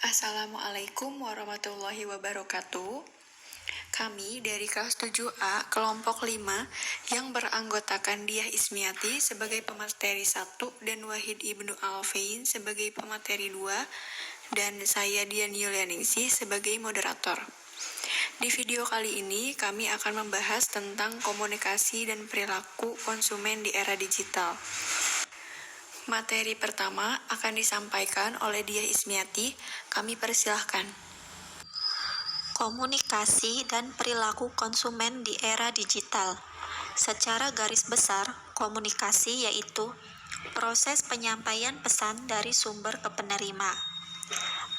Assalamualaikum warahmatullahi wabarakatuh. Kami dari kelas 7A kelompok 5 yang beranggotakan Diah Ismiati sebagai pemateri 1 dan Wahid Ibnu Alfain sebagai pemateri 2 dan saya Dian Yulianingsih sebagai moderator. Di video kali ini kami akan membahas tentang komunikasi dan perilaku konsumen di era digital. Materi pertama akan disampaikan oleh Diah Ismiati. Kami persilahkan. Komunikasi dan perilaku konsumen di era digital. Secara garis besar, komunikasi yaitu proses penyampaian pesan dari sumber ke penerima.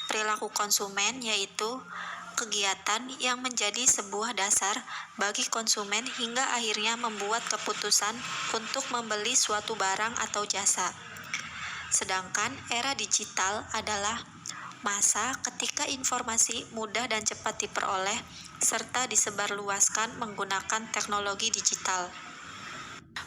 Perilaku konsumen yaitu kegiatan yang menjadi sebuah dasar bagi konsumen hingga akhirnya membuat keputusan untuk membeli suatu barang atau jasa. Sedangkan era digital adalah masa ketika informasi mudah dan cepat diperoleh serta disebarluaskan menggunakan teknologi digital.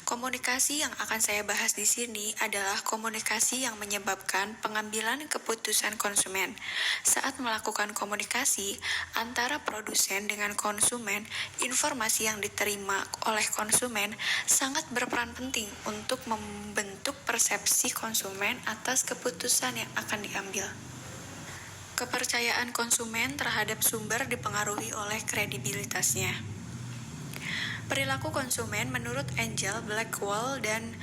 Komunikasi yang akan saya bahas di sini adalah komunikasi yang menyebabkan pengambilan keputusan konsumen. Saat melakukan komunikasi antara produsen dengan konsumen, informasi yang diterima oleh konsumen sangat berperan penting untuk membentuk persepsi konsumen atas keputusan yang akan diambil. Kepercayaan konsumen terhadap sumber dipengaruhi oleh kredibilitasnya. Perilaku konsumen menurut Angel, Blackwell, dan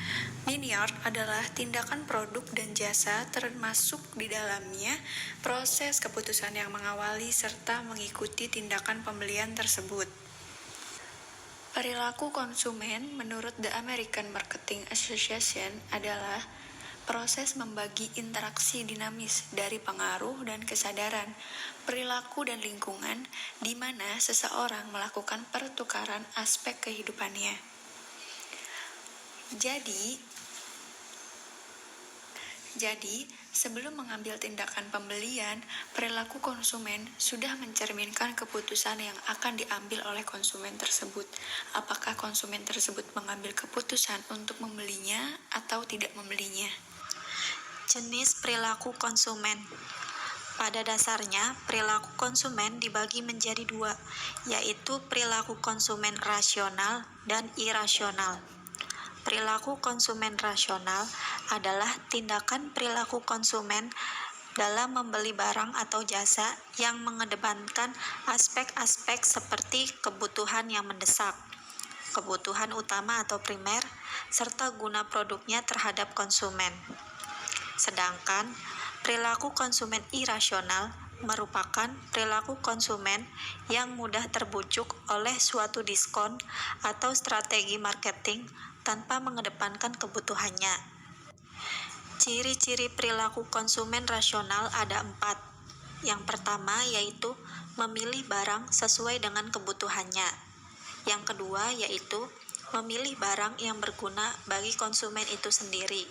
Minyard adalah tindakan produk dan jasa termasuk di dalamnya proses keputusan yang mengawali serta mengikuti tindakan pembelian tersebut. Perilaku konsumen menurut The American Marketing Association adalah proses membagi interaksi dinamis dari pengaruh dan kesadaran, perilaku dan lingkungan, di mana seseorang melakukan pertukaran aspek kehidupannya. Jadi, sebelum mengambil tindakan pembelian, perilaku konsumen sudah mencerminkan keputusan yang akan diambil oleh konsumen tersebut. Apakah konsumen tersebut mengambil keputusan untuk membelinya atau tidak membelinya? Jenis perilaku konsumen. Pada dasarnya, perilaku konsumen dibagi menjadi dua, yaitu perilaku konsumen rasional dan irasional. Perilaku konsumen rasional adalah tindakan perilaku konsumen dalam membeli barang atau jasa yang mengedepankan aspek-aspek seperti kebutuhan yang mendesak, kebutuhan utama atau primer, serta guna produknya terhadap konsumen. Sedangkan perilaku konsumen irasional merupakan perilaku konsumen yang mudah terbujuk oleh suatu diskon atau strategi marketing tanpa mengedepankan kebutuhannya. Ciri-ciri perilaku konsumen rasional ada 4. Yang pertama yaitu memilih barang sesuai dengan kebutuhannya. Yang kedua yaitu memilih barang yang berguna bagi konsumen itu sendiri.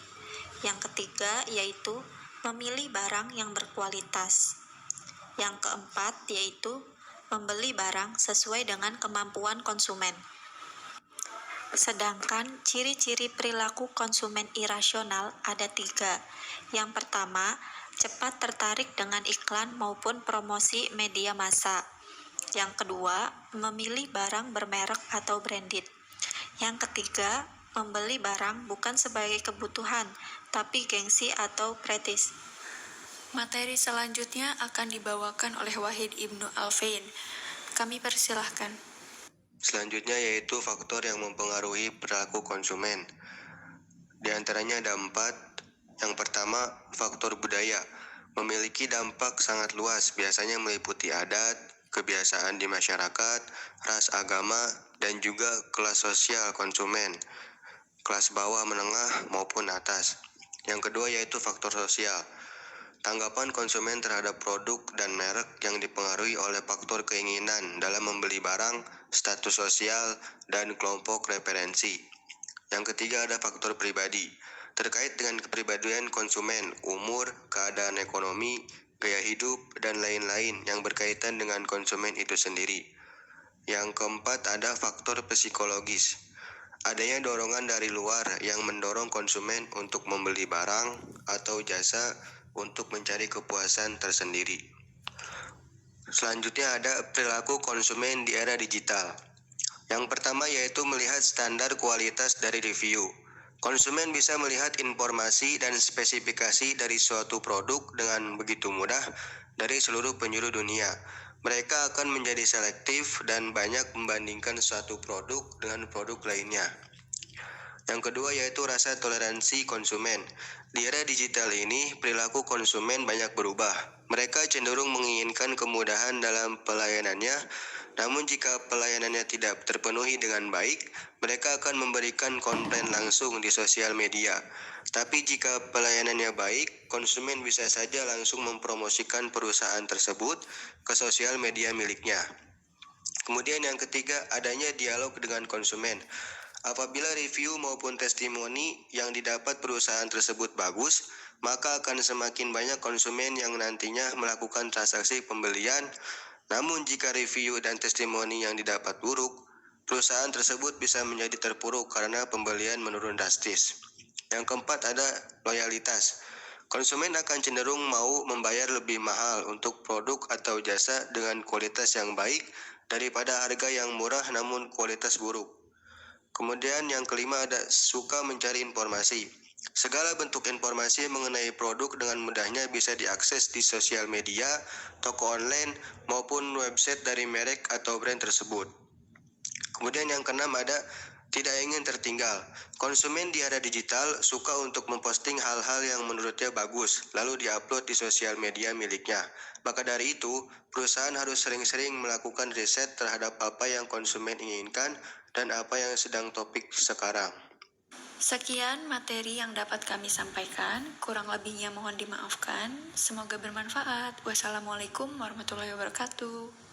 Yang ketiga yaitu memilih barang yang berkualitas. Yang keempat yaitu membeli barang sesuai dengan kemampuan konsumen. Sedangkan ciri-ciri perilaku konsumen irasional ada 3. Yang pertama, cepat tertarik dengan iklan maupun promosi media massa. Yang kedua, memilih barang bermerek atau branded. Yang ketiga, membeli barang bukan sebagai kebutuhan, tapi gengsi atau prestis. Materi selanjutnya akan dibawakan oleh Wahid Ibnu Alfain. Kami persilahkan. Selanjutnya yaitu faktor yang mempengaruhi perilaku konsumen. Di antaranya ada 4. Yang pertama, faktor budaya. Memiliki dampak sangat luas, biasanya meliputi adat, kebiasaan di masyarakat, ras, agama, dan juga kelas sosial konsumen, kelas bawah, menengah, maupun atas. Yang kedua yaitu faktor sosial. Tanggapan konsumen terhadap produk dan merek yang dipengaruhi oleh faktor keinginan dalam membeli barang, status sosial, dan kelompok referensi. Yang ketiga ada faktor pribadi, terkait dengan kepribadian konsumen, umur, keadaan ekonomi, gaya hidup, dan lain-lain yang berkaitan dengan konsumen itu sendiri. Yang keempat ada faktor psikologis. Adanya dorongan dari luar yang mendorong konsumen untuk membeli barang atau jasa untuk mencari kepuasan tersendiri. Selanjutnya ada perilaku konsumen di era digital. Yang pertama yaitu melihat standar kualitas dari review. Konsumen bisa melihat informasi dan spesifikasi dari suatu produk dengan begitu mudah dari seluruh penjuru dunia. Mereka akan menjadi selektif dan banyak membandingkan suatu produk dengan produk lainnya. Yang kedua yaitu rasa toleransi konsumen. Di era digital ini, perilaku konsumen banyak berubah. Mereka cenderung menginginkan kemudahan dalam pelayanannya, namun jika pelayanannya tidak terpenuhi dengan baik, mereka akan memberikan komplain langsung di sosial media. Tapi jika pelayanannya baik, konsumen bisa saja langsung mempromosikan perusahaan tersebut ke sosial media miliknya. Kemudian yang ketiga, adanya dialog dengan konsumen. Apabila review maupun testimoni yang didapat perusahaan tersebut bagus, maka akan semakin banyak konsumen yang nantinya melakukan transaksi pembelian. Namun jika review dan testimoni yang didapat buruk, perusahaan tersebut bisa menjadi terpuruk karena pembelian menurun drastis. Yang keempat ada loyalitas. Konsumen akan cenderung mau membayar lebih mahal untuk produk atau jasa dengan kualitas yang baik daripada harga yang murah namun kualitas buruk. Kemudian yang kelima ada suka mencari informasi. Segala bentuk informasi mengenai produk dengan mudahnya bisa diakses di sosial media, toko online, maupun website dari merek atau brand tersebut. Kemudian yang keenam ada tidak ingin tertinggal. Konsumen di era digital suka untuk memposting hal-hal yang menurutnya bagus, lalu diupload di sosial media miliknya. Maka dari itu, perusahaan harus sering-sering melakukan riset terhadap apa yang konsumen inginkan dan apa yang sedang topik sekarang. Sekian materi yang dapat kami sampaikan, kurang lebihnya mohon dimaafkan. Semoga bermanfaat. Wassalamualaikum warahmatullahi wabarakatuh.